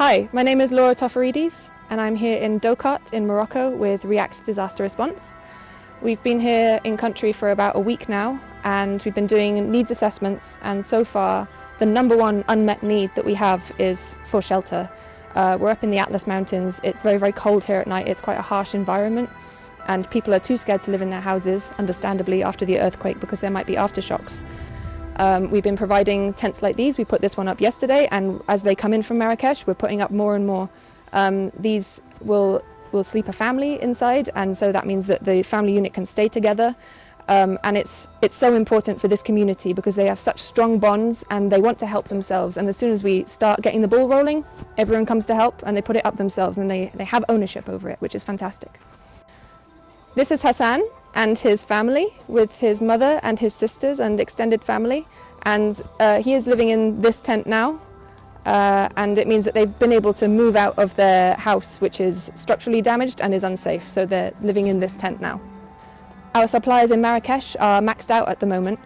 Hi, my name is Laura Tofaridis and I'm here in Dokot in Morocco with React Disaster Response. We've been here in country for about a week now and we've been doing needs assessments, and so far the number one unmet need that we have is for shelter. We're up in the Atlas Mountains, it's very, very cold here at night, it's quite a harsh environment and people are too scared to live in their houses, understandably, after the earthquake because there might be aftershocks. We've been providing tents like these. We put this one up yesterday, and as they come in from Marrakesh, we're putting up more and more. These will sleep a family inside, and so that means that the family unit can stay together. And it's so important for this community because they have such strong bonds and they want to help themselves. And as soon as we start getting the ball rolling, everyone comes to help and they put it up themselves and they have ownership over it, which is fantastic. This is Hassan and his family with his mother and his sisters and extended family, and he is living in this tent now, and it means that they've been able to move out of their house, which is structurally damaged and is unsafe, so they're living in this tent now. Our supplies in Marrakesh are maxed out at the moment,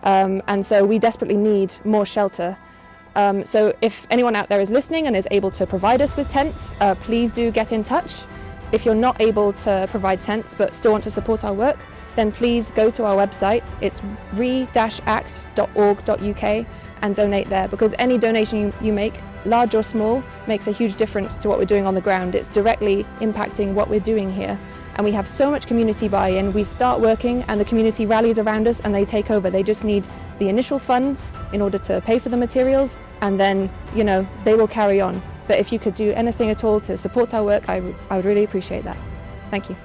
and so we desperately need more shelter. So if anyone out there is listening and is able to provide us with tents, please do get in touch. If you're not able to provide tents but still want to support our work, then please go to our website. It's re-act.org.uk and donate there, because any donation you make, large or small, makes a huge difference to what we're doing on the ground. It's directly impacting what we're doing here. And we have so much community buy-in. We start working and the community rallies around us and they take over. They just need the initial funds in order to pay for the materials, and then, you know, they will carry on. But if you could do anything at all to support our work, I would really appreciate that. Thank you.